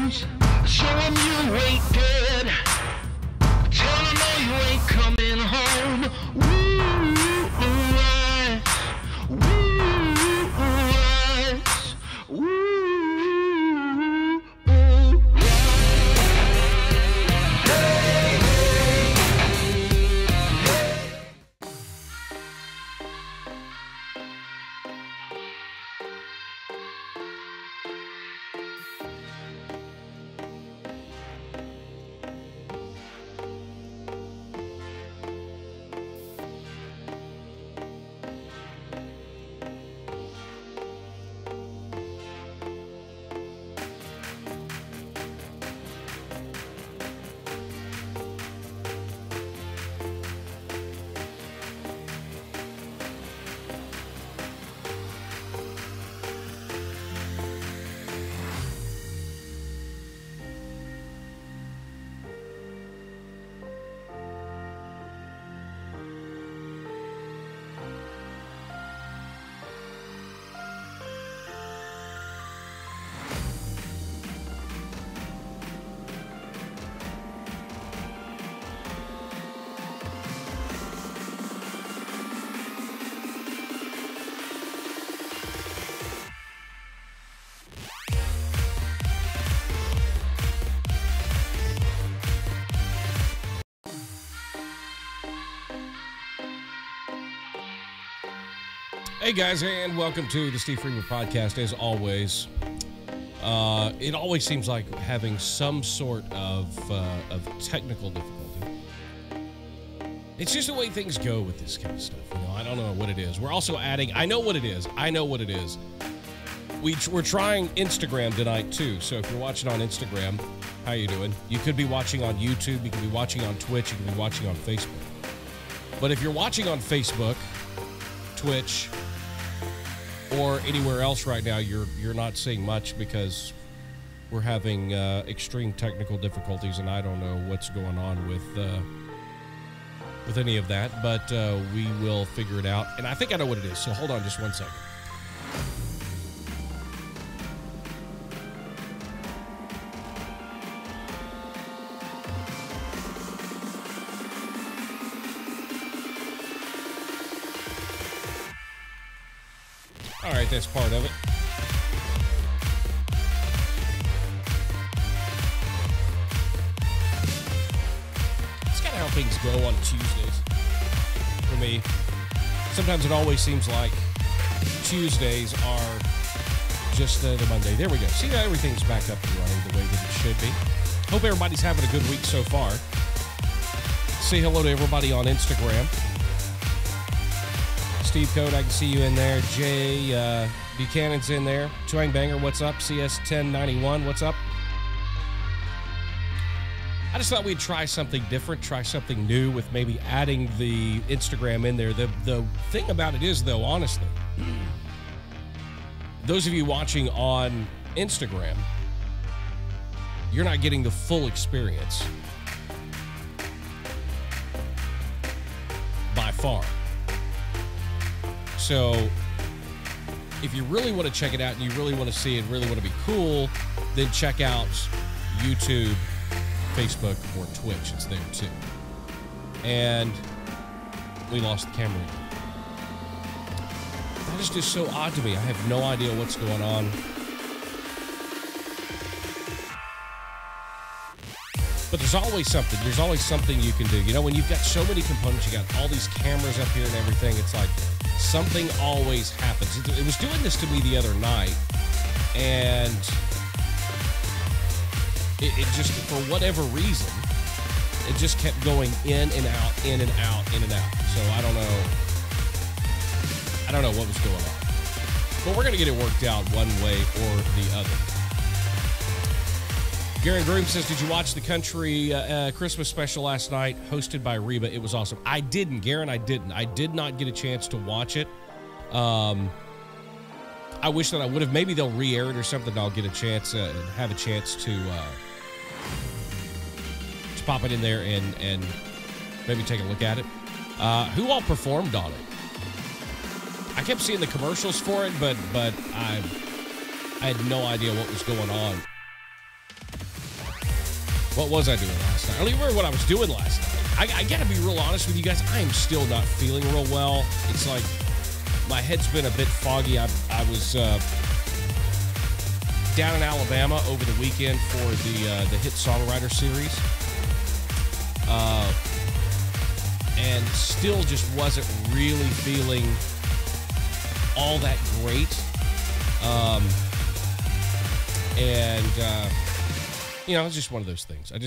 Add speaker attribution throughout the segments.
Speaker 1: bones. Show 'em you ain't dead. Tell 'em no, you ain't coming home. Woo, rise. Woo, rise. Woo.
Speaker 2: Hey guys, and welcome to the Steve Freeman podcast. As always, it always seems like having some sort of technical difficulty. It's just the way things go with this kind of stuff. You know, I don't know what it is. We're also adding. I know what it is. We're trying Instagram tonight too. So if you're watching on Instagram, how you doing? You could be watching on YouTube. You could be watching on Twitch. You could be watching on Facebook. But if you're watching on Facebook, Twitch, or anywhere else right now, you're not seeing much because we're having extreme technical difficulties, and I don't know what's going on with any of that, but we will figure it out. And I think I know what it is, so hold on just 1 second. All right, that's part of it. It's kind of how things go on Tuesdays for me. Sometimes it always seems like Tuesdays are just the Monday. There we go. See, now everything's back up and running the way that it should be. Hope everybody's having a good week so far. Say hello to everybody on Instagram. Steve Code, I can see you in there. Jay Buchanan's in there. Twang Banger, what's up? CS1091, what's up? I just thought we'd try something different, try something new with maybe adding the Instagram in there. The thing about it is, though, honestly, those of you watching on Instagram, you're not getting the full experience by far. So if you really want to check it out and you really want to see it, really want to be cool, then check out YouTube, Facebook, or Twitch. It's there too. And we lost the camera again. That is just so odd to me. I have no idea what's going on. But there's always something. There's always something you can do. You know, when you've got so many components, you got all these cameras up here and everything, it's like something always happens. It was doing this to me the other night, and it just, for whatever reason, it just kept going in and out, in and out, in and out. So I don't know what was going on. But we're going to get it worked out one way or the other. Garen Groom says, did you watch the country Christmas special last night hosted by Reba? It was awesome. I didn't, Garen, I didn't. I did not get a chance to watch it. I wish that I would have. Maybe they'll re-air it or something. I'll get a chance and have a chance to pop it in there and maybe take a look at it. Who all performed on it? I kept seeing the commercials for it, but I had no idea what was going on. What was I doing last night? I don't even remember what I was doing last night. I got to be real honest with you guys. I am still not feeling real well. It's like my head's been a bit foggy. I was down in Alabama over the weekend for the hit songwriter series. And still just wasn't really feeling all that great. You know, it's just one of those things. I've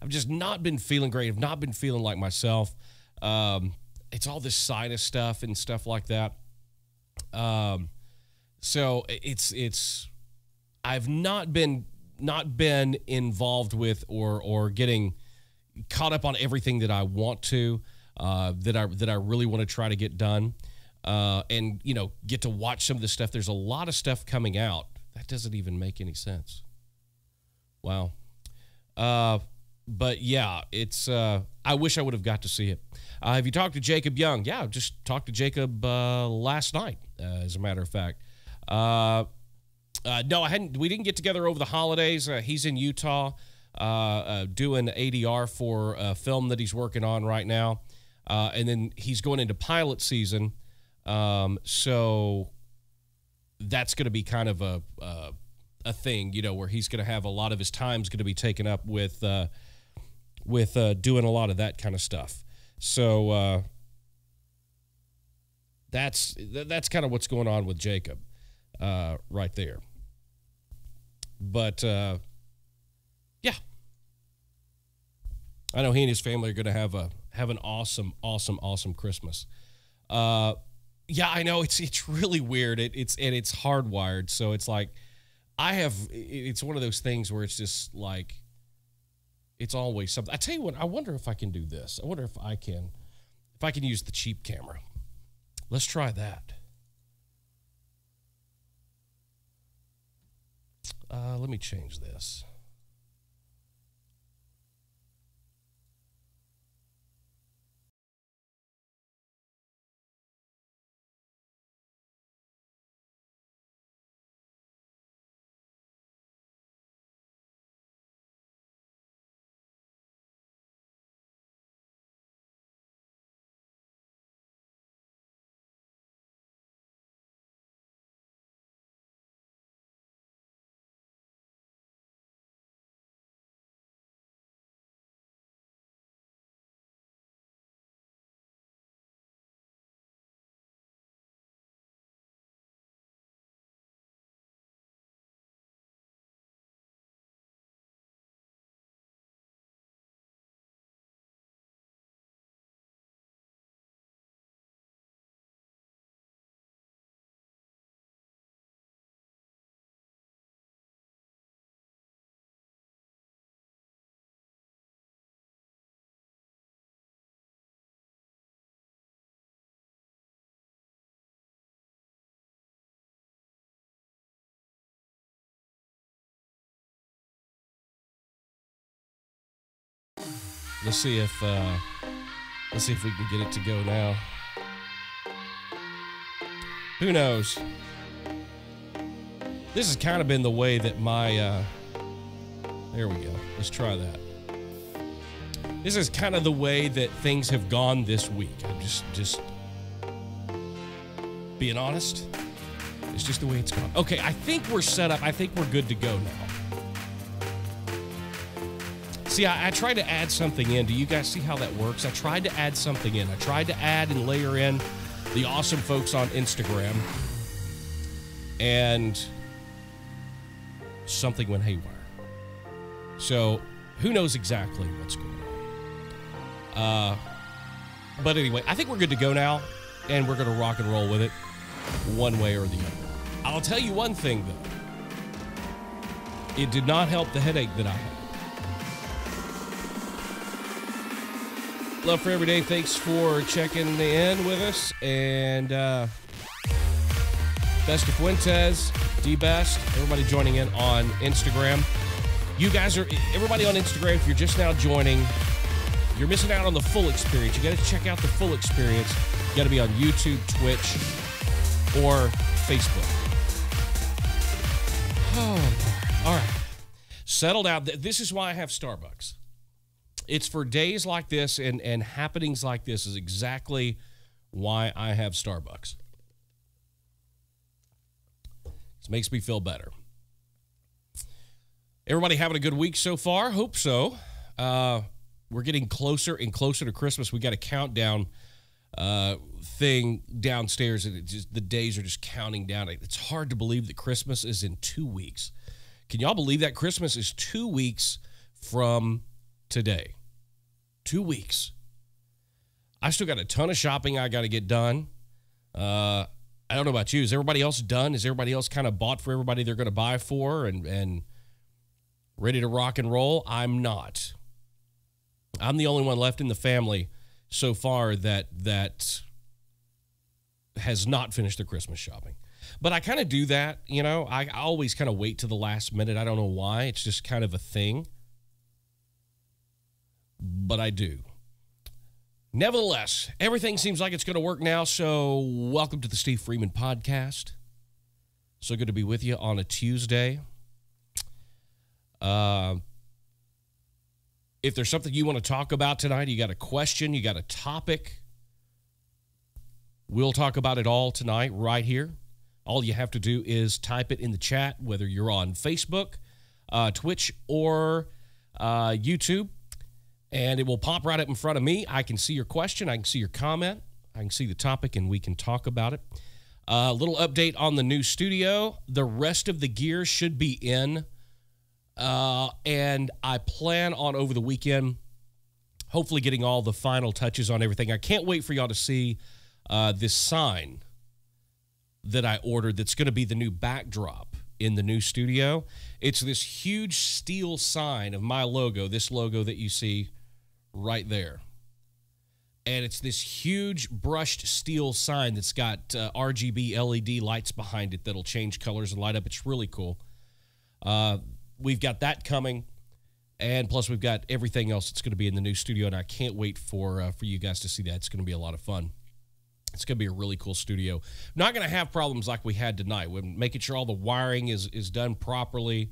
Speaker 2: just not been feeling great. I've not been feeling like myself. It's all this sinus stuff and stuff like that. So I've not been involved with or getting caught up on everything that I want to, that I really want to try to get done, and you know, get to watch some of this stuff. There's a lot of stuff coming out that doesn't even make any sense. Wow. But yeah, it's I wish I would have got to see it. Have you talked to Jacob Young? Yeah, just talked to Jacob last night, as a matter of fact. No, I hadn't. We didn't get together over the holidays. He's in Utah doing ADR for a film that he's working on right now, and then he's going into pilot season. So that's going to be kind of a thing, you know, where he's going to have a lot of his time's going to be taken up with doing a lot of that kind of stuff. So that's kind of what's going on with Jacob right there. But yeah, I know he and his family are going to have an awesome Christmas. Yeah, I know it's really weird. It's hardwired, so it's like it's one of those things where it's just like it's always something. I tell you what, I wonder if I can do this. I wonder if I can use the cheap camera. Let's try that. Let me change this. Let's see if we can get it to go now. Who knows? This has kind of been the way that my there we go. Let's try that. This is kind of the way that things have gone this week. I'm just being honest. It's just the way it's gone. Okay, I think we're set up. I think we're good to go now. See, I tried to add something in. Do you guys see how that works? I tried to add something in. I tried to add and layer in the awesome folks on Instagram, and something went haywire. So who knows exactly what's going on. But anyway, I think we're good to go now, and we're going to rock and roll with it one way or the other. I'll tell you one thing, though. It did not help the headache that I had. Love for every day. Thanks for checking in with us. And Best of Fuentes, D-Best, everybody joining in on Instagram. You guys are, everybody on Instagram, if you're just now joining, you're missing out on the full experience. You got to check out the full experience. You got to be on YouTube, Twitch, or Facebook. Oh, all right. Settle down. This is why I have Starbucks. It's for days like this and happenings like this is exactly why I have Starbucks. This makes me feel better. Everybody having a good week so far? Hope so. We're getting closer and closer to Christmas. We got a countdown thing downstairs, and the days are just counting down. It's hard to believe that Christmas is in 2 weeks. Can y'all believe that? Christmas is 2 weeks from today. 2 weeks. I still got a ton of shopping I got to get done. I don't know about you. Is everybody else done? Is everybody else kind of bought for everybody they're going to buy for and ready to rock and roll? I'm not. I'm the only one left in the family so far that has not finished their Christmas shopping. But I kind of do that, you know. I always kind of wait to the last minute. I don't know why. It's just kind of a thing. But I do. Nevertheless, everything seems like it's going to work now, so welcome to the Steve Freeman Podcast. So good to be with you on a Tuesday. If there's something you want to talk about tonight, you got a question, you got a topic, we'll talk about it all tonight right here. All you have to do is type it in the chat, whether you're on Facebook, Twitch, or YouTube, and it will pop right up in front of me. I can see your question, I can see your comment, I can see the topic, and we can talk about it. A little update on the new studio. The rest of the gear should be in. And I plan on over the weekend, hopefully getting all the final touches on everything. I can't wait for y'all to see this sign that I ordered that's going to be the new backdrop in the new studio. It's this huge steel sign of my logo, this logo that you see right there. And it's this huge brushed steel sign that's got RGB LED lights behind it that'll change colors and light up. It's really cool. We've got that coming, and plus we've got everything else that's going to be in the new studio, and I can't wait for you guys to see that. It's going to be a lot of fun. It's going to be a really cool studio. Not going to have problems like we had tonight. We're making sure all the wiring is done properly,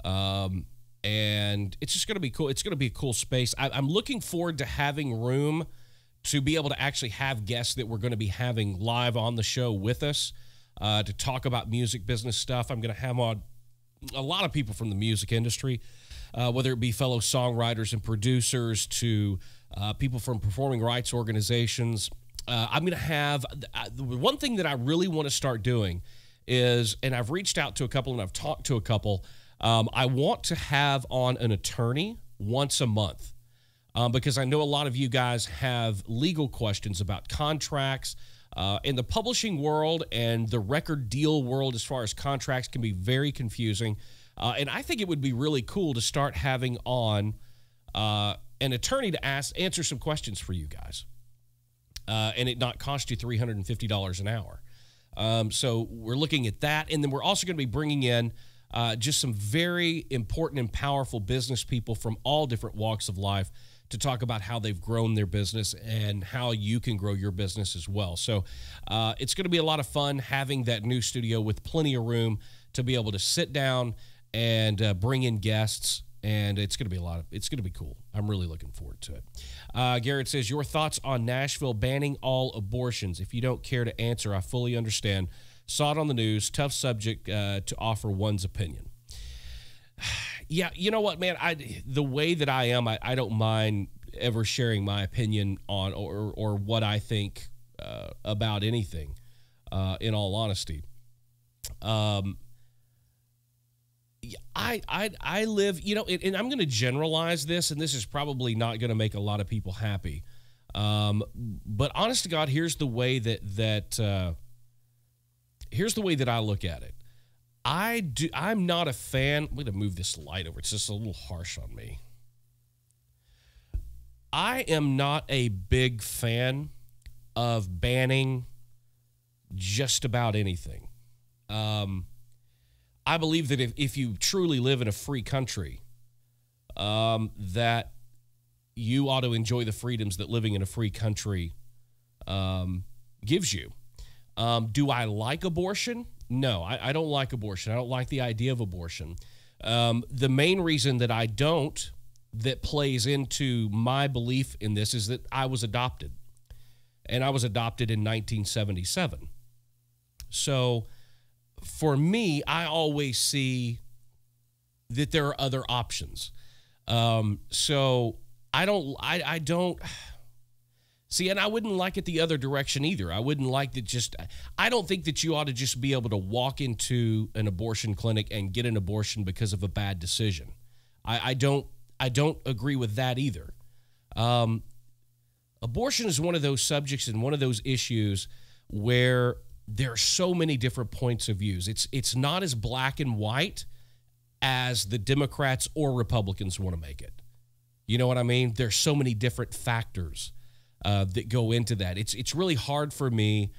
Speaker 2: and it's just going to be cool. It's going to be a cool space. I'm looking forward to having room to be able to actually have guests that we're going to be having live on the show with us to talk about music business stuff. I'm going to have on a lot of people from the music industry, whether it be fellow songwriters and producers to people from performing rights organizations. I'm going to have the one thing that I really want to start doing is, and I've reached out to a couple and I've talked to a couple, I want to have on an attorney once a month because I know a lot of you guys have legal questions about contracts. In the publishing world and the record deal world, as far as contracts, can be very confusing. And I think it would be really cool to start having on an attorney to answer some questions for you guys. And it not cost you $350 an hour. So we're looking at that. And then we're also going to be bringing in just some very important and powerful business people from all different walks of life to talk about how they've grown their business and how you can grow your business as well. So it's going to be a lot of fun having that new studio with plenty of room to be able to sit down and bring in guests. And it's going to be it's going to be cool. I'm really looking forward to it. Garrett says, your thoughts on Nashville banning all abortions? If you don't care to answer, I fully understand. Saw it on the news. Tough subject to offer one's opinion. Yeah, you know what, man? The way that I am, I don't mind ever sharing my opinion on or what I think about anything, in all honesty. I live, you know, and I'm going to generalize this, and this is probably not going to make a lot of people happy. But honest to God, here's the way that I look at it. I'm not a fan. I'm going to move this light over. It's just a little harsh on me. I am not a big fan of banning just about anything. I believe that if you truly live in a free country, that you ought to enjoy the freedoms that living in a free country gives you. Do I like abortion? No, I don't like abortion. I don't like the idea of abortion. The main reason that I don't, that plays into my belief in this, is that I was adopted. And I was adopted in 1977. So for me, I always see that there are other options. So I don't see, and I wouldn't like it the other direction either. I wouldn't like that. I don't think that you ought to just be able to walk into an abortion clinic and get an abortion because of a bad decision. I don't agree with that either. Abortion is one of those subjects and one of those issues where there are so many different points of views. It's not as black and white as the Democrats or Republicans want to make it. You know what I mean? There's so many different factors that go into that. It's really hard for me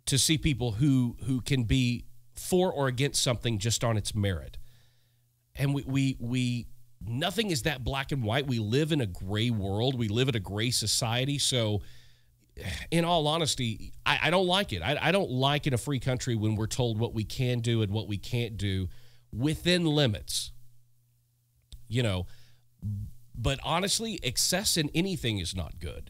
Speaker 2: to see people who can be for or against something just on its merit. And we nothing is that black and white. We live in a gray world. We live in a gray society. So in all honesty, I don't like it. I don't like in a free country when we're told what we can do and what we can't do within limits. You know, but honestly, excess in anything is not good,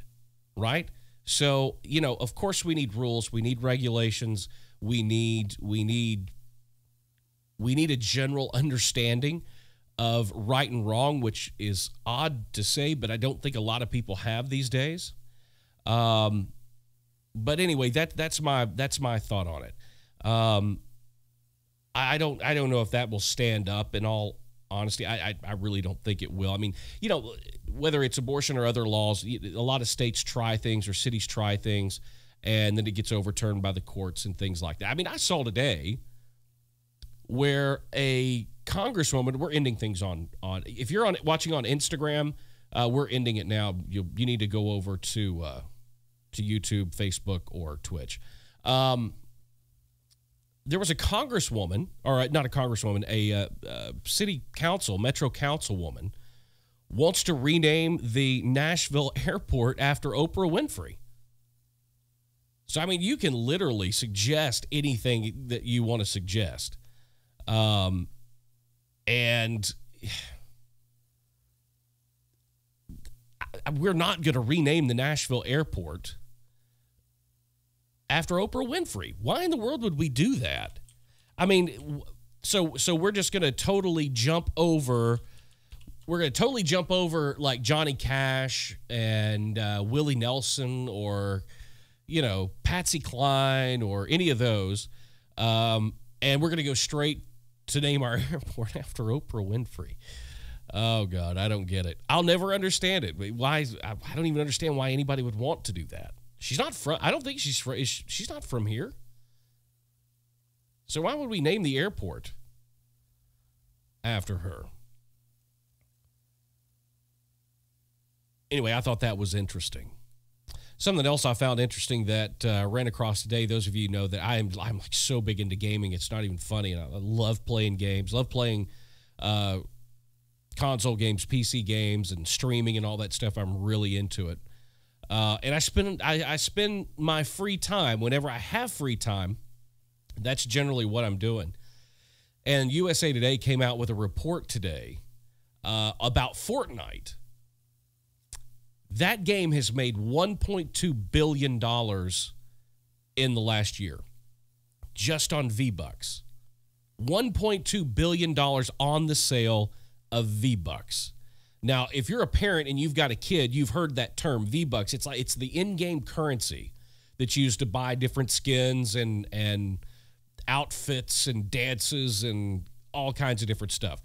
Speaker 2: right? So, you know, of course we need rules, we need regulations, we need a general understanding of right and wrong, which is odd to say, but I don't think a lot of people have these days. But anyway, that's my thought on it. I don't know if that will stand up. In all honesty, I really don't think it will. I mean, you know, whether it's abortion or other laws, a lot of states try things or cities try things, and then it gets overturned by the courts and things like that. I mean, I saw today where a congresswoman, we're ending things on if you're watching on Instagram, we're ending it now. You need to go over to YouTube, Facebook, or Twitch. There was a congresswoman, or not a congresswoman, a city council, metro councilwoman, wants to rename the Nashville airport after Oprah Winfrey. So, I mean, you can literally suggest anything that you want to suggest. And we're not going to rename the Nashville airport after Oprah Winfrey. Why in the world would we do that? I mean, so we're just going to totally jump over. We're going to totally jump over like Johnny Cash and Willie Nelson, or, you know, Patsy Cline, or any of those. And we're going to go straight to name our airport after Oprah Winfrey. Oh, God, I don't get it. I'll never understand it. Why? I don't even understand why anybody would want to do that. She's not from, I don't think she's from, she's not from here. So why would we name the airport after her? Anyway, I thought that was interesting. Something else I found interesting that ran across today. Those of you know that I'm like so big into gaming, it's not even funny. And I love playing games, love playing console games, PC games, and streaming and all that stuff. I'm really into it. And I spend my free time, whenever I have free time, that's generally what I'm doing. And USA Today came out with a report today about Fortnite. That game has made $1.2 billion in the last year, just on V-Bucks. $1.2 billion on the sale of V-Bucks. Now, if you're a parent and you've got a kid, you've heard that term, V-Bucks. It's the in-game currency that's used to buy different skins and outfits and dances and all kinds of different stuff.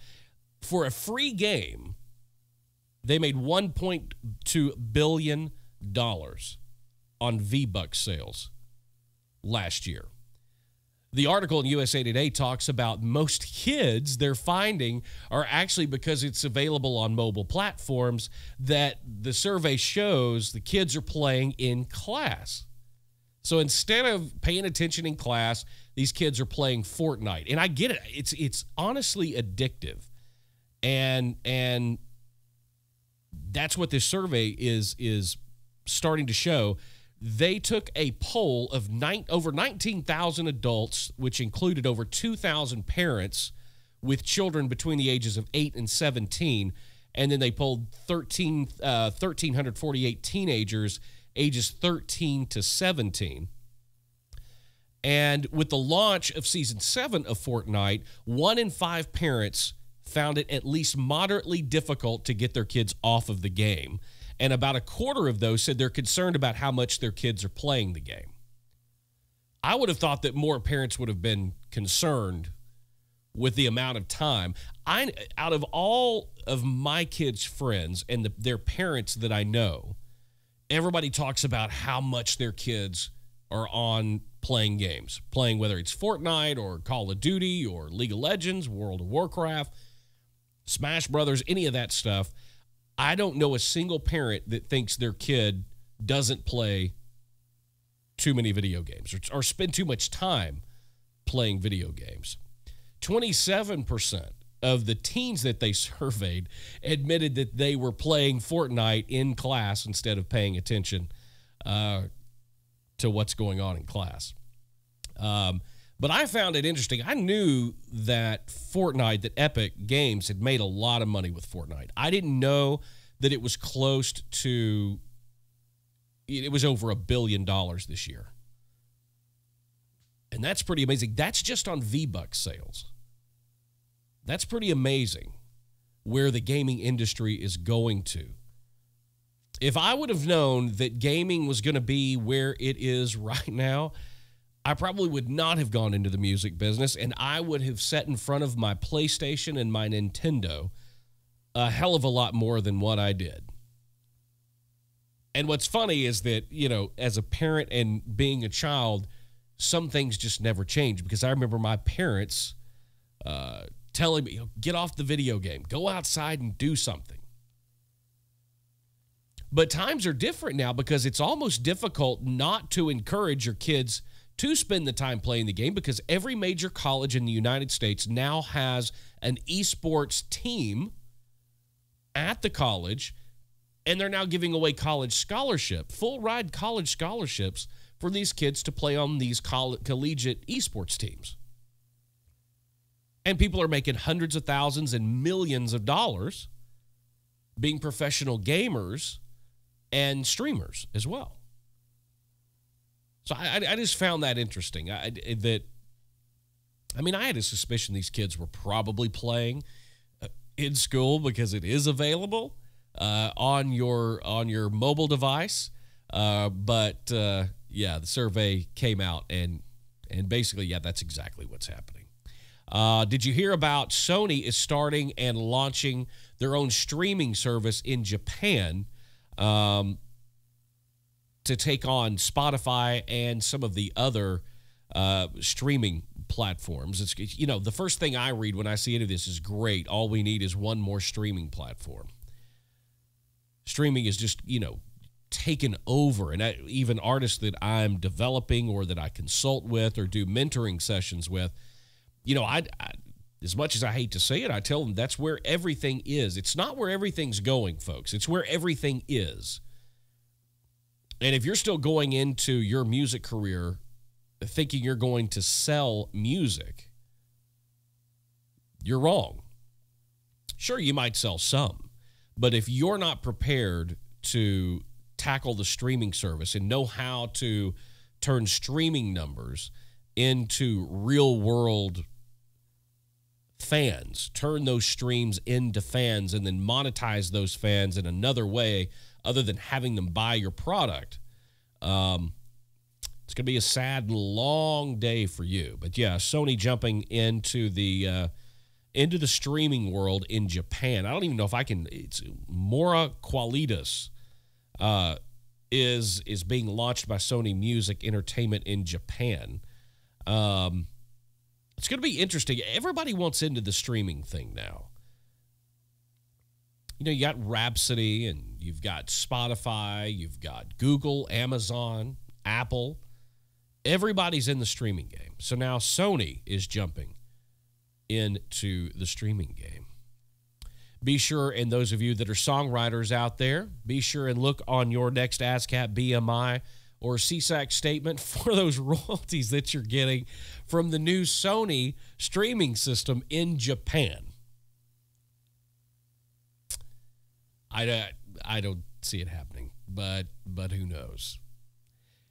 Speaker 2: For a free game, they made $1.2 billion on V-Bucks sales last year. The article in USA Today talks about most kids they're finding are actually, because it's available on mobile platforms, that the survey shows the kids are playing in class. So instead of paying attention in class, these kids are playing Fortnite. And I get it. It's honestly addictive. And that's what this survey is starting to show. They took a poll of over 19,000 adults, which included over 2,000 parents, with children between the ages of 8 and 17, and then they polled 1,348 teenagers ages 13 to 17. And with the launch of Season 7 of Fortnite, 1 in 5 parents found it at least moderately difficult to get their kids off of the game. And about a quarter of those said they're concerned about how much their kids are playing the game. I would have thought that more parents would have been concerned with the amount of time. Out of all of my kids' friends and their parents that I know, everybody talks about how much their kids are on playing games, playing whether it's Fortnite or Call of Duty or League of Legends, World of Warcraft, Smash Brothers, any of that stuff. I don't know a single parent that thinks their kid doesn't play too many video games or spend too much time playing video games. 27% of the teens that they surveyed admitted that they were playing Fortnite in class instead of paying attention to what's going on in class. But I found it interesting. I knew that Fortnite, that Epic Games had made a lot of money with Fortnite. I didn't know that it was close to, it was over $1 billion this year. And that's pretty amazing. That's just on V-Bucks sales. That's pretty amazing where the gaming industry is going to. If I would have known that gaming was going to be where it is right now, I probably would not have gone into the music business, and I would have sat in front of my PlayStation and my Nintendo a hell of a lot more than what I did. And what's funny is that, you know, as a parent and being a child, some things just never change, because I remember my parents telling me, get off the video game, go outside and do something. But times are different now, because it's almost difficult not to encourage your kids to spend the time playing the game, because every major college in the United States now has an esports team at the college, and they're now giving away college scholarship, full-ride college scholarships for these kids to play on these collegiate esports teams. And people are making hundreds of thousands and millions of dollars being professional gamers and streamers as well. So I just found that interesting. I had a suspicion these kids were probably playing in school, because it is available on your mobile device. But the survey came out, and basically, yeah, that's exactly what's happening. Did you hear about Sony is starting and launching their own streaming service in Japan to take on Spotify and some of the other streaming platforms? It's, you know, the first thing I read when I see any of this is great. All we need is one more streaming platform. Streaming is just, you know, taken over. And even artists that I'm developing or that I consult with or do mentoring sessions with, you know, I as much as I hate to say it, I tell them that's where everything is. It's not where everything's going, folks. It's where everything is. And if you're still going into your music career thinking you're going to sell music, you're wrong. Sure, you might sell some, but if you're not prepared to tackle the streaming service and know how to turn streaming numbers into real world fans, turn those streams into fans, and then monetize those fans in another way other than having them buy your product, it's going to be a sad and long day for you. But yeah, Sony jumping into the streaming world in Japan. I don't even know if I can. It's Mora Qualitas is being launched by Sony Music Entertainment in Japan. It's going to be interesting. Everybody wants into the streaming thing now. You know, you got Rhapsody, and you've got Spotify, you've got Google, Amazon, Apple. Everybody's in the streaming game. So now Sony is jumping into the streaming game. Be sure, and those of you that are songwriters out there, be sure and look on your next ASCAP BMI or CSAC statement for those royalties that you're getting from the new Sony streaming system in Japan. I don't see it happening, but who knows?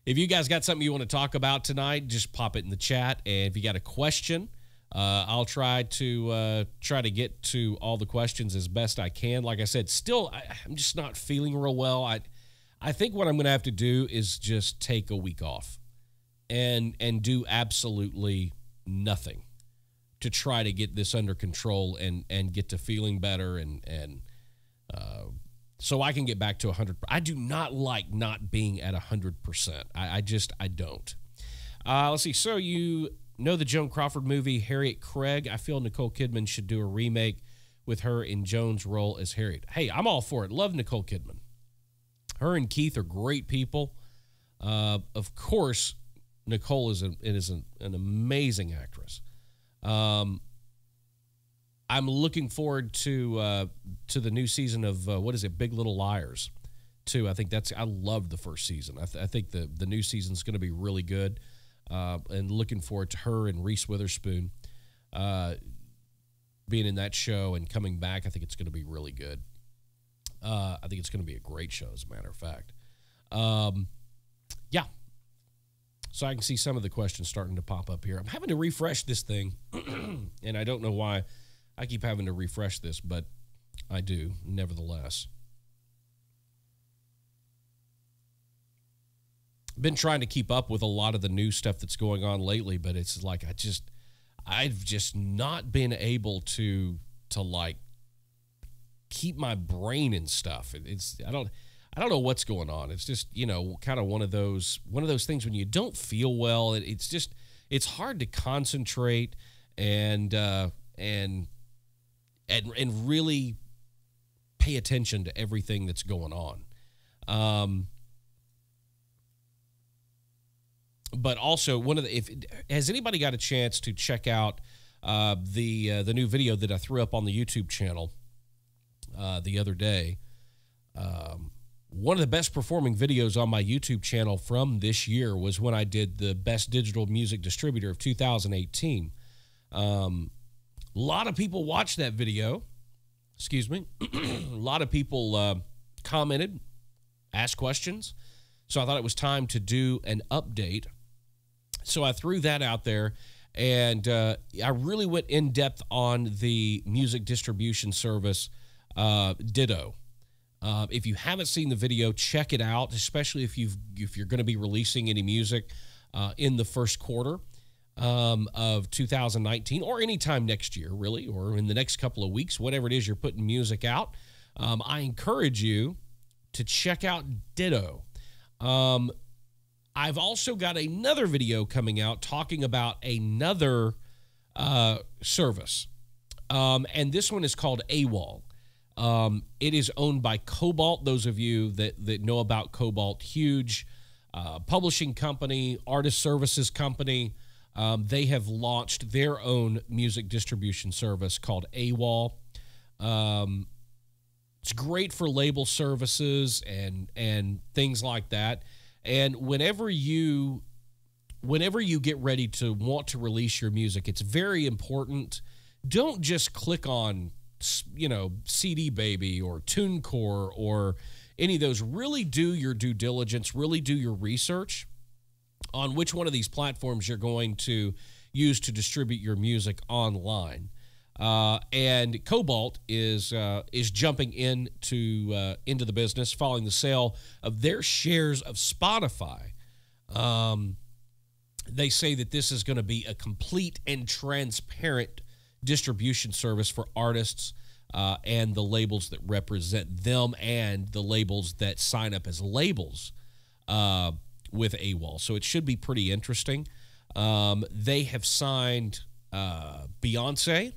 Speaker 2: If you guys got something you want to talk about tonight, just pop it in the chat. And if you got a question, I'll try to get to all the questions as best I can. Like I said, still, I'm just not feeling real well. I think what I'm going to have to do is just take a week off and do absolutely nothing to try to get this under control and get to feeling better and so I can get back to 100%. I do not like not being at 100%. I don't. Let's see. So you know the Joan Crawford movie, Harriet Craig? I feel Nicole Kidman should do a remake with her in Joan's role as Harriet. Hey, I'm all for it. Love Nicole Kidman. Her and Keith are great people. Of course, Nicole is an amazing actress. I'm looking forward to the new season of what is it, Big Little Liars, too. I loved the first season. I think the new season's going to be really good, and looking forward to her and Reese Witherspoon being in that show and coming back. I think it's going to be really good. I think it's going to be a great show, as a matter of fact. Yeah. So I can see some of the questions starting to pop up here. I'm having to refresh this thing, and I don't know why I keep having to refresh this, but I do, nevertheless. Been trying to keep up with a lot of the new stuff that's going on lately, but it's like I've just not been able to like keep my brain in stuff. I don't know what's going on. It's just, kind of one of those things when you don't feel well. It's hard to concentrate and really pay attention to everything that's going on. But also, has anybody got a chance to check out the new video that I threw up on the YouTube channel the other day? One of the best performing videos on my YouTube channel from this year was when I did the Best Digital Music Distributor of 2018. A lot of people watched that video. Excuse me. A lot of people commented, asked questions. So I thought it was time to do an update. So I threw that out there, and I really went in depth on the music distribution service, Ditto. If you haven't seen the video, check it out, especially if you're going to be releasing any music in the first quarter of 2019 or anytime next year, really, or in the next couple of weeks, whatever it is you're putting music out. I encourage you to check out Ditto. I've also got another video coming out talking about another service, and this one is called AWOL. It is owned by Cobalt. Those of you that know about Cobalt, huge publishing company, artist services company. They have launched their own music distribution service called AWOL. It's great for label services and things like that. And whenever you get ready to want to release your music, it's very important. Don't just click on, CD Baby or TuneCore or any of those. Really do your due diligence, really do your research on which one of these platforms you're going to use to distribute your music online. And Cobalt is jumping into the business following the sale of their shares of Spotify. They say that this is going to be a complete and transparent distribution service for artists and the labels that represent them and the labels that sign up as labels with AWOL. So it should be pretty interesting. They have signed Beyonce.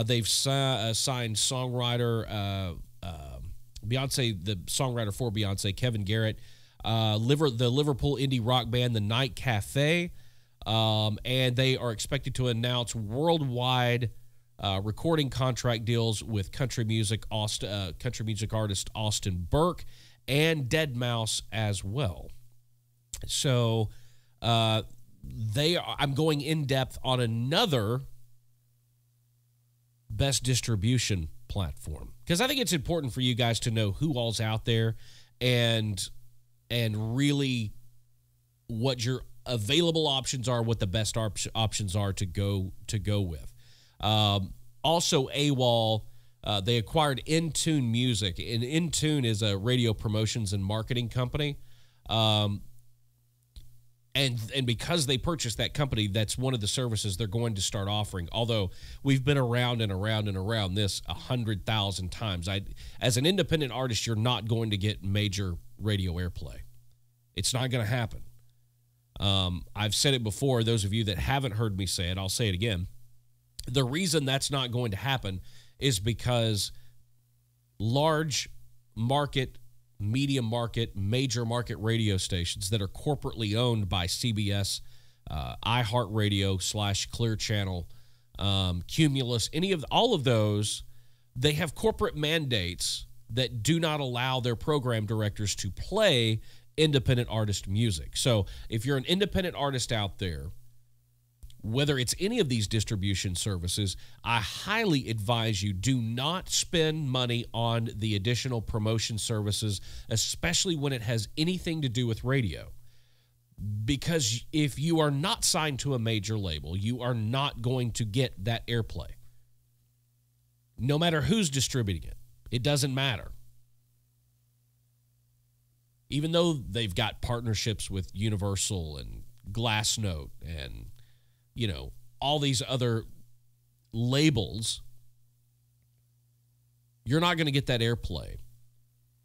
Speaker 2: They've signed songwriter Beyonce, the songwriter for Beyonce, Kevin Garrett, the Liverpool indie rock band, The Night Cafe, and they are expected to announce worldwide recording contract deals with country music artist Austin Burke and Dead Mouse as well. So I'm going in depth on another best distribution platform, because I think it's important for you guys to know who all's out there and really what your available options are, what the best options are to go with. Also, AWOL, they acquired Intune Music, and Intune is a radio promotions and marketing company. And because they purchased that company, that's one of the services they're going to start offering. Although we've been around and around and around this 100,000 times. As an independent artist, you're not going to get major radio airplay. It's not going to happen. I've said it before. Those of you that haven't heard me say it, I'll say it again. The reason that's not going to happen is because large market, medium market, major market radio stations that are corporately owned by CBS, iHeartRadio / Clear Channel, Cumulus, all of those, they have corporate mandates that do not allow their program directors to play independent artist music. So if you're an independent artist out there, whether it's any of these distribution services, I highly advise you do not spend money on the additional promotion services, especially when it has anything to do with radio. Because if you are not signed to a major label, you are not going to get that airplay. No matter who's distributing it, it doesn't matter. Even though they've got partnerships with Universal and Glassnote and all these other labels, you're not going to get that airplay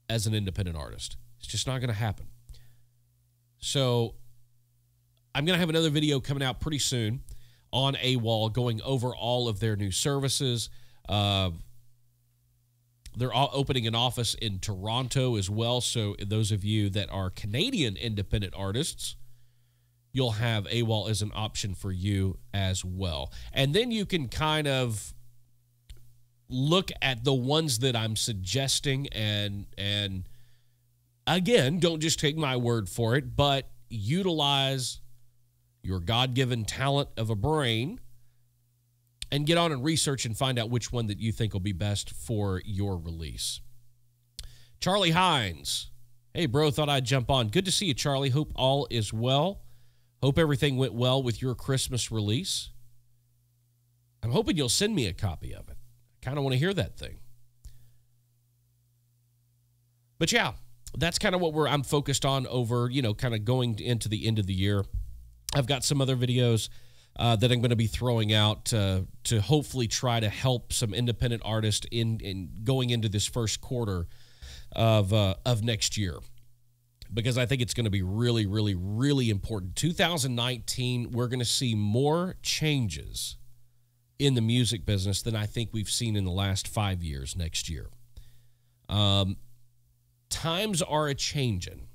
Speaker 2: as an independent artist. It's just not going to happen. So I'm going to have another video coming out pretty soon on AWOL going over all of their new services. They're all opening an office in Toronto as well. So those of you that are Canadian independent artists, you'll have AWOL as an option for you as well. And then you can kind of look at the ones that I'm suggesting and again, don't just take my word for it, but utilize your God-given talent of a brain and get on and research and find out which one that you think will be best for your release. Charlie Hines. Hey, bro, thought I'd jump on. Good to see you, Charlie. Hope all is well. Hope everything went well with your Christmas release. I'm hoping you'll send me a copy of it. I kind of want to hear that thing. But yeah, that's kind of what I'm focused on over, kind of going into the end of the year. I've got some other videos that I'm going to be throwing out to hopefully try to help some independent artists in going into this first quarter of next year. Because I think it's going to be really, really, really important. 2019, we're going to see more changes in the music business than I think we've seen in the last 5 years next year. Times are a-changing.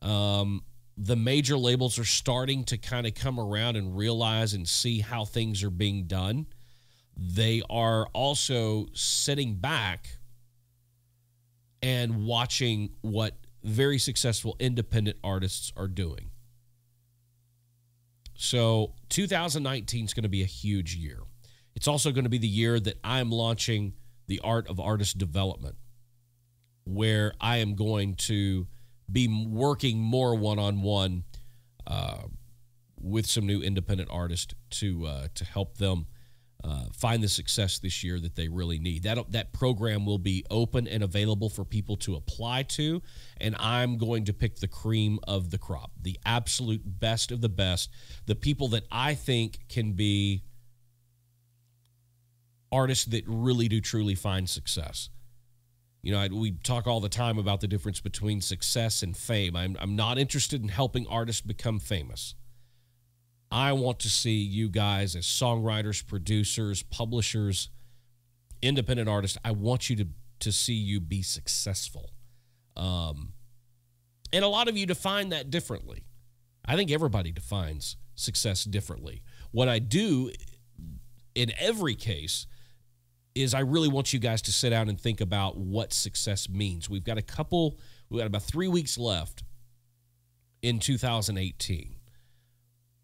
Speaker 2: The major labels are starting to kind of come around and realize and see how things are being done. They are also sitting back and watching what very successful independent artists are doing. So 2019 is going to be a huge year. It's also going to be the year that I'm launching the Art of Artist Development, where I am going to be working more one-on-one with some new independent artists to help them find the success this year that they really need. That program will be open and available for people to apply to, and I'm going to pick the cream of the crop, the absolute best of the best, the people that I think can be artists that really do truly find success. We talk all the time about the difference between success and fame. I'm not interested in helping artists become famous. I want to see you guys as songwriters, producers, publishers, independent artists. I want you to see you be successful. And a lot of you define that differently. I think everybody defines success differently. What I do in every case is I really want you guys to sit down and think about what success means. We've got about 3 weeks left in 2018?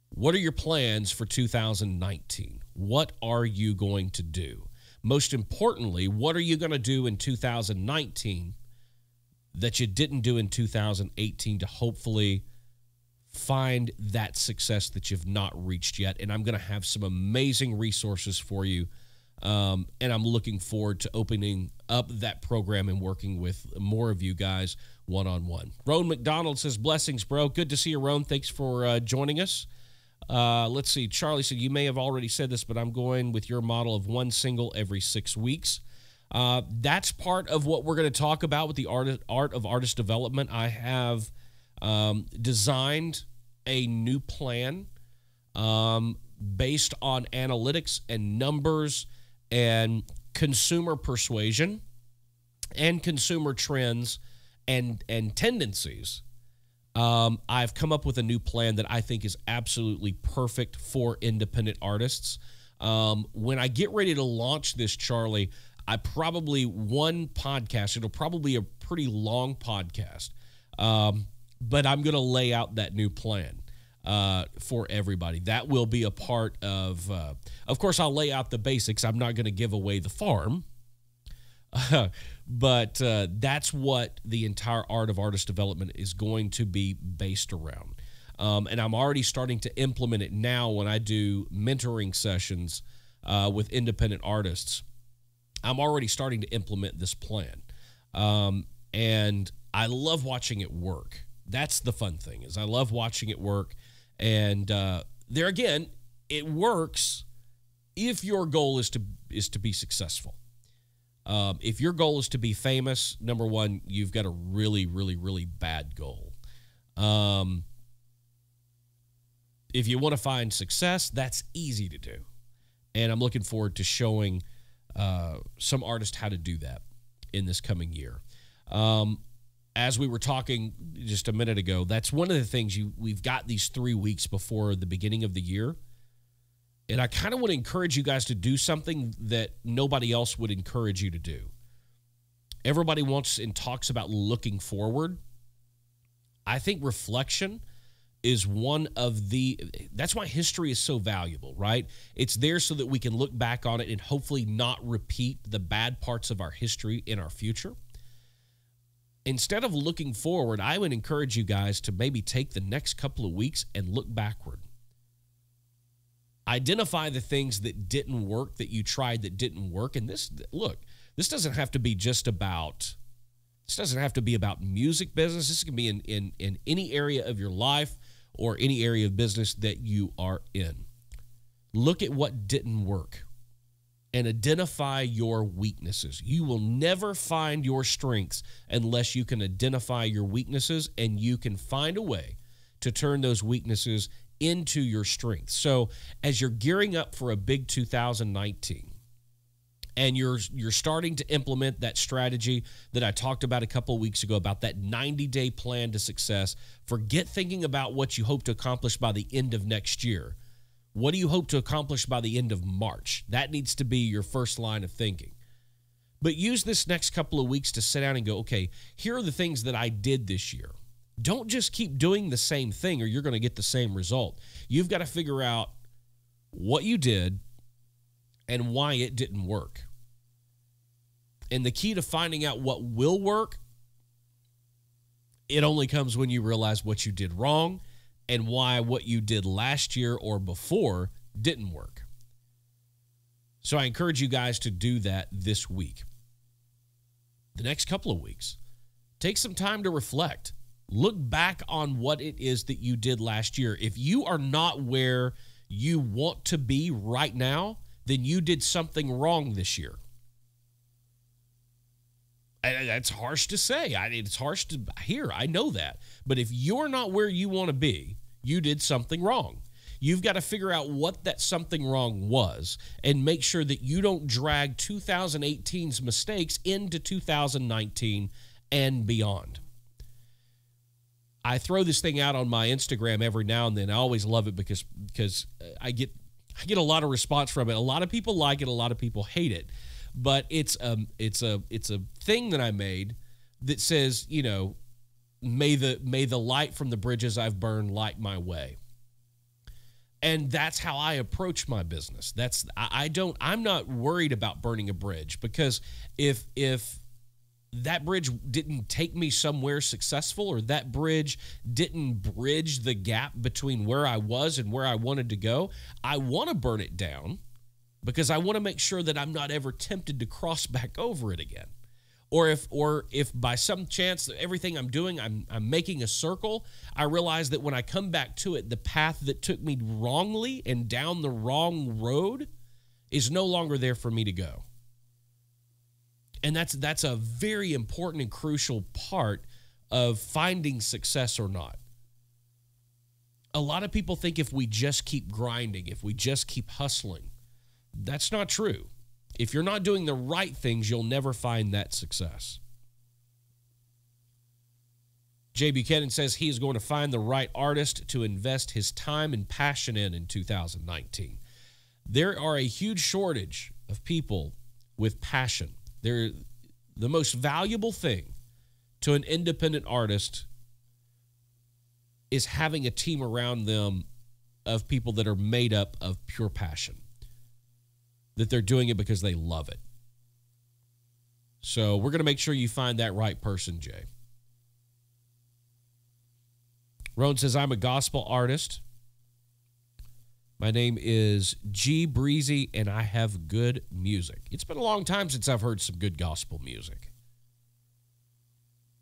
Speaker 2: What are your plans for 2019? What are you going to do? Most importantly, what are you going to do in 2019 that you didn't do in 2018 to hopefully find that success that you've not reached yet? And I'm going to have some amazing resources for you. And I'm looking forward to opening up that program and working with more of you guys one-on-one. Roan McDonald says, blessings, bro. Good to see you, Roan. Thanks for joining us. Let's see. Charlie said, you may have already said this, but I'm going with your model of one single every 6 weeks. That's part of what we're going to talk about with the art of artist development. I have designed a new plan based on analytics and numbers and consumer persuasion and consumer trends and tendencies. I've come up with a new plan that I think is absolutely perfect for independent artists. When I get ready to launch this, Charlie, one podcast, it'll probably be a pretty long podcast, but I'm going to lay out that new plan for everybody. That will be a part of course, I'll lay out the basics. I'm not going to give away the farm. But that's what the entire art of artist development is going to be based around. And I'm already starting to implement it now when I do mentoring sessions with independent artists. I'm already starting to implement this plan. And I love watching it work. That's the fun thing, is I love watching it work. And there again, it works if your goal is to be successful. If your goal is to be famous, number one, you've got a really, really, really bad goal. If you want to find success, that's easy to do. And I'm looking forward to showing some artists how to do that in this coming year. As we were talking just a minute ago, that's one of the things we've got these 3 weeks before the beginning of the year. And I kind of want to encourage you guys to do something that nobody else would encourage you to do. Everybody wants and talks about looking forward. I think reflection is that's why history is so valuable, right? It's there so that we can look back on it and hopefully not repeat the bad parts of our history in our future. Instead of looking forward, I would encourage you guys to maybe take the next couple of weeks and look backward. Identify the things that didn't work, that you tried that didn't work. And this doesn't have to be about music business. This can be in any area of your life or any area of business that you are in. Look at what didn't work and identify your weaknesses. You will never find your strengths unless you can identify your weaknesses, and you can find a way to turn those weaknesses into your strength. So as you're gearing up for a big 2019 and you're starting to implement that strategy that I talked about a couple of weeks ago, about that 90-day plan to success, forget thinking about what you hope to accomplish by the end of next year. What do you hope to accomplish by the end of March? That needs to be your first line of thinking. But use this next couple of weeks to sit down and go, okay, here are the things that I did this year. Don't just keep doing the same thing or you're going to get the same result. You've got to figure out what you did and why it didn't work. And the key to finding out what will work, it only comes when you realize what you did wrong and why what you did last year or before didn't work. So I encourage you guys to do that this week. The next couple of weeks, take some time to reflect. Look back on what it is that you did last year. If you are not where you want to be right now, then you did something wrong this year. That's harsh to say. It's harsh to hear. I know that. But if you're not where you want to be, you did something wrong. You've got to figure out what that something wrong was and make sure that you don't drag 2018's mistakes into 2019 and beyond. I throw this thing out on my Instagram every now and then. I always love it because I get a lot of response from it. A lot of people like it. A lot of people hate it. But it's a thing that I made that says, may the light from the bridges I've burned light my way. And that's how I approach my business. I'm not worried about burning a bridge, because if that bridge didn't take me somewhere successful, or that bridge didn't bridge the gap between where I was and where I wanted to go, I want to burn it down, because I want to make sure that I'm not ever tempted to cross back over it again. Or if by some chance everything I'm doing, I'm making a circle, I realize that when I come back to it, the path that took me wrongly and down the wrong road is no longer there for me to go. And that's a very important and crucial part of finding success or not. A lot of people think if we just keep grinding, if we just keep hustling, that's not true. If you're not doing the right things, you'll never find that success. Jay Buchanan says he is going to find the right artist to invest his time and passion in 2019. There are a huge shortage of people with passion. They're the most valuable thing to an independent artist is having a team around them of people that are made up of pure passion, that they're doing it because they love it. So we're going to make sure you find that right person, Jay. Roan says, I'm a gospel artist. My name is G Breezy, and I have good music. It's been a long time since I've heard some good gospel music.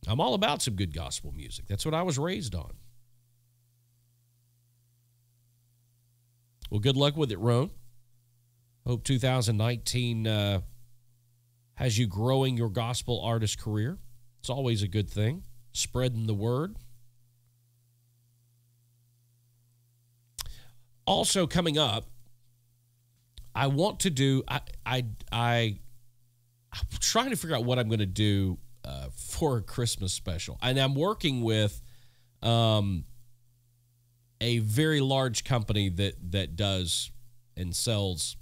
Speaker 2: I'm all about some good gospel music. That's what I was raised on. Well, good luck with it, Roan. Hope 2019 has you growing your gospel artist career. It's always a good thing. Spreading the word. Also coming up, I want to do, I'm trying to figure out what I'm going to do for a Christmas special. And I'm working with a very large company that does and sells,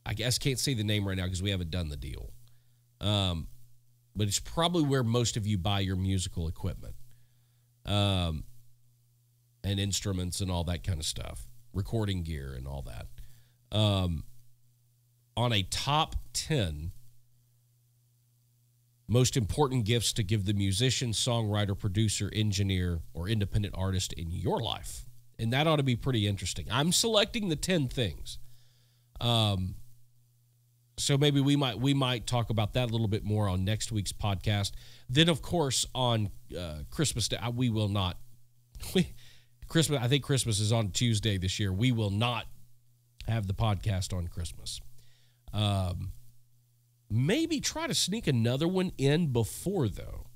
Speaker 2: I guess can't say the name right now because we haven't done the deal. But it's probably where most of you buy your musical equipment. And instruments and all that kind of stuff, recording gear and all that. On a top 10 most important gifts to give the musician, songwriter, producer, engineer, or independent artist in your life. And that ought to be pretty interesting. I'm selecting the 10 things. So maybe we might talk about that a little bit more on next week's podcast. Then, of course, on Christmas Day, we will not... I think Christmas is on Tuesday this year. We will not have the podcast on Christmas. Maybe try to sneak another one in before, though.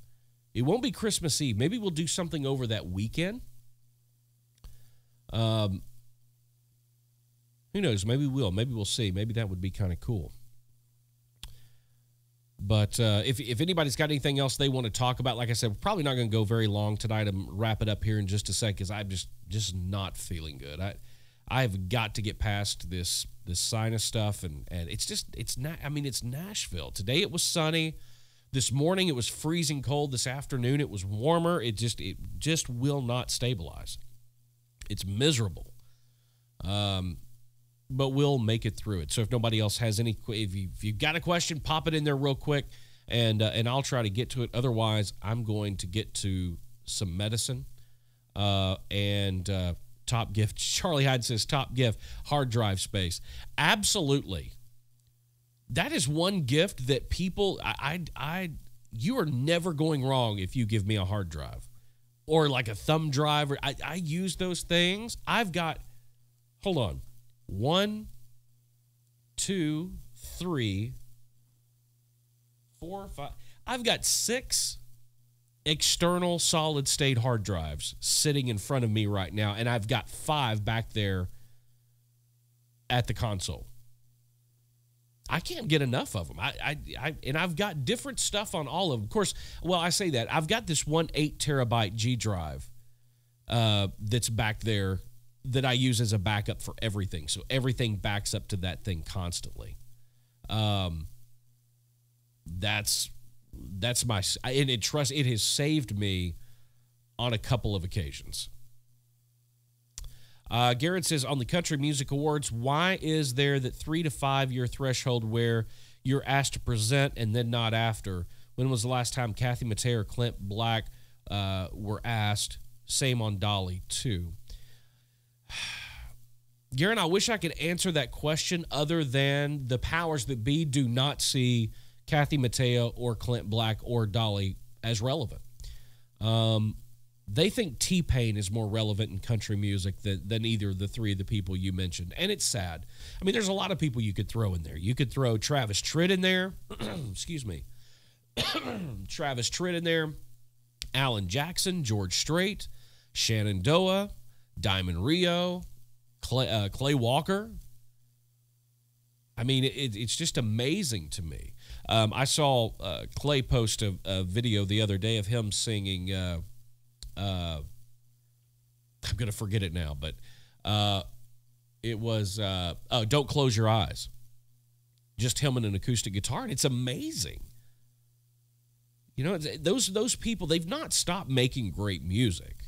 Speaker 2: It won't be Christmas Eve. Maybe we'll do something over that weekend. Who knows? Maybe we'll. Maybe we'll see. Maybe that would be kind of cool. But if anybody's got anything else they want to talk about, like I said, we're probably not going to go very long tonight. I'm wrap it up here in just a sec because I'm just not feeling good. I've got to get past this sinus stuff, and it's Nashville. Today it was sunny. This morning it was freezing cold. This afternoon it was warmer. It just will not stabilize. It's miserable. But we'll make it through it. So if nobody else has any, if you've got a question, pop it in there real quick, and I'll try to get to it. Otherwise, I'm going to get to some medicine and top gift. Charlie Hyde says top gift, hard drive space. Absolutely. That is one gift that people, you are never going wrong if you give me a hard drive or like a thumb drive. I use those things. I've got, hold on. 1, 2, 3, 4, 5. I've got 6 external solid state hard drives sitting in front of me right now, and I've got 5 back there at the console. I can't get enough of them. And I've got different stuff on all of them. Of course, well, I say that. I've got this 8 terabyte G drive that's back there that I use as a backup for everything. So everything backs up to that thing constantly. That's that's my, and it has saved me on a couple of occasions. Garrett says, on the Country Music Awards, why is there that 3 to 5 year threshold where you're asked to present and then not after? When was the last time Kathy Mattea or Clint Black were asked? Same on Dolly, too. Garrett, I wish I could answer that question other than the powers that be do not see Kathy Mattea or Clint Black or Dolly as relevant. They think T-Pain is more relevant in country music than either of the three of the people you mentioned. And it's sad. I mean, there's a lot of people you could throw in there. You could throw Travis Tritt in there. Excuse me. Travis Tritt in there. Alan Jackson, George Strait, Shenandoah, Diamond Rio, Clay Walker. I mean, it's just amazing to me. I saw Clay post a video the other day of him singing... I'm going to forget it now, but it was Don't Close Your Eyes. Just him and an acoustic guitar, and it's amazing. You know, those people, they've not stopped making great music.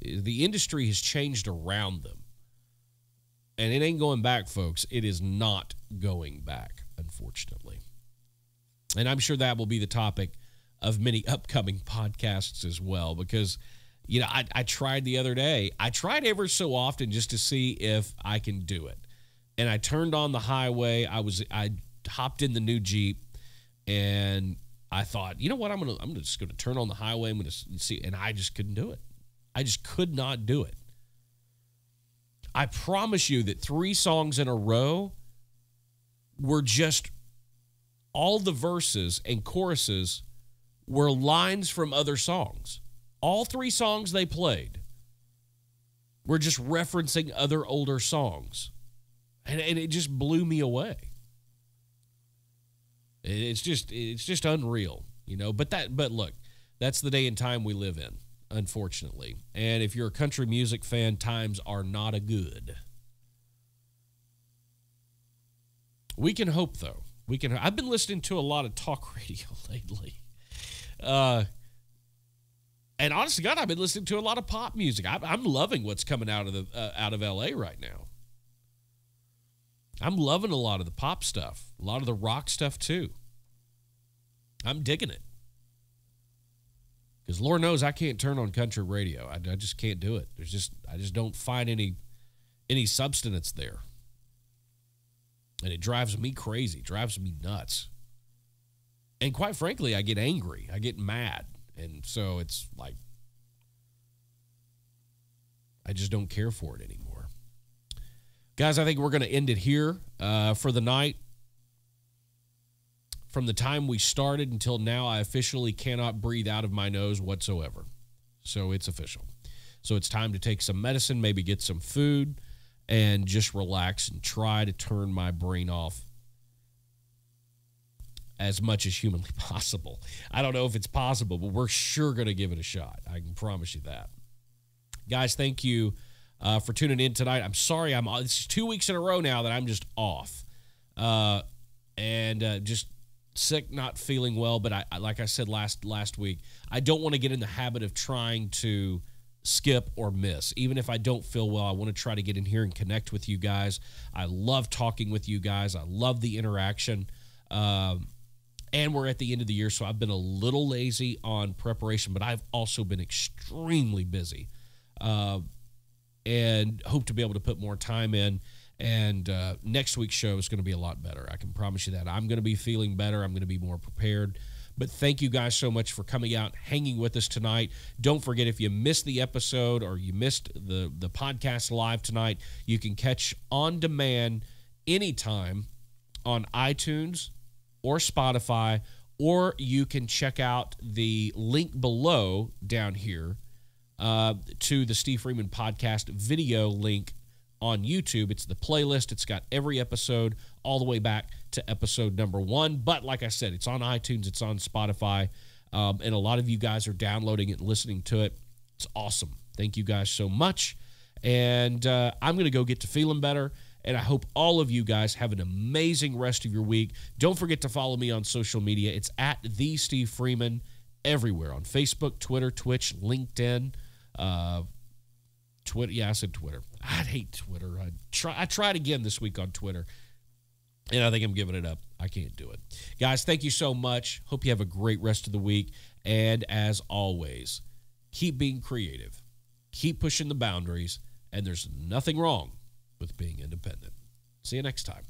Speaker 2: The industry has changed around them. And it ain't going back, folks. It is not going back, unfortunately. And I'm sure that will be the topic of many upcoming podcasts as well, because... You know, I tried the other day. I tried ever so often just to see if I can do it. And I turned on the highway. I hopped in the new Jeep, and I thought, you know what? I'm just going to turn on the highway. I'm going to see, and I just couldn't do it. I just could not do it. I promise you that 3 songs in a row were just all the verses and choruses were lines from other songs. All 3 songs they played were just referencing other older songs. And it just blew me away. It's just unreal, you know. But look, that's the day and time we live in, unfortunately. And if you're a country music fan, times are not a good. We can hope, though. I've been listening to a lot of talk radio lately. And honest to God, I've been listening to a lot of pop music. I'm loving what's coming out of LA right now. I'm loving a lot of the pop stuff, a lot of the rock stuff too. I'm digging it. Because Lord knows I can't turn on country radio. I just can't do it. I just don't find any substance there. And it drives me crazy, drives me nuts. And quite frankly, I get angry. I get mad. And so it's like, I just don't care for it anymore. Guys, I think we're going to end it here for the night. From the time we started until now, I officially cannot breathe out of my nose whatsoever. So it's official. So it's time to take some medicine, maybe get some food, and just relax and try to turn my brain off as much as humanly possible. I don't know if it's possible, but we're sure going to give it a shot. I can promise you that. Guys, thank you for tuning in tonight. I'm sorry. It's 2 weeks in a row now that I'm just off. And just sick, not feeling well. But I like I said last week, I don't want to get in the habit of trying to skip or miss. Even if I don't feel well, I want to try to get in here and connect with you guys. I love talking with you guys. I love the interaction. And we're at the end of the year, so I've been a little lazy on preparation, but I've also been extremely busy and hope to be able to put more time in. And next week's show is going to be a lot better. I can promise you that. I'm going to be feeling better. I'm going to be more prepared. But thank you guys so much for coming out, hanging with us tonight. Don't forget, if you missed the episode or you missed the podcast live tonight, you can catch on demand anytime on iTunes or Spotify, or you can check out the link below down here to the Steve Freeman podcast video link on YouTube. It's the playlist. It's got every episode all the way back to episode number 1. But like I said, it's on iTunes, it's on Spotify, and a lot of you guys are downloading it and listening to it. It's awesome. Thank you guys so much. And I'm going to go get to feeling better, And I hope all of you guys have an amazing rest of your week. Don't forget to follow me on social media. It's at the Steve Freeman everywhere on Facebook, Twitter, Twitch, LinkedIn, Twitter. Yeah, I said Twitter. I hate Twitter. I tried again this week on Twitter, and I think I'm giving it up. I can't do it. Guys, thank you so much. Hope you have a great rest of the week. And as always, keep being creative. Keep pushing the boundaries. And there's nothing wrong with being independent. See you next time.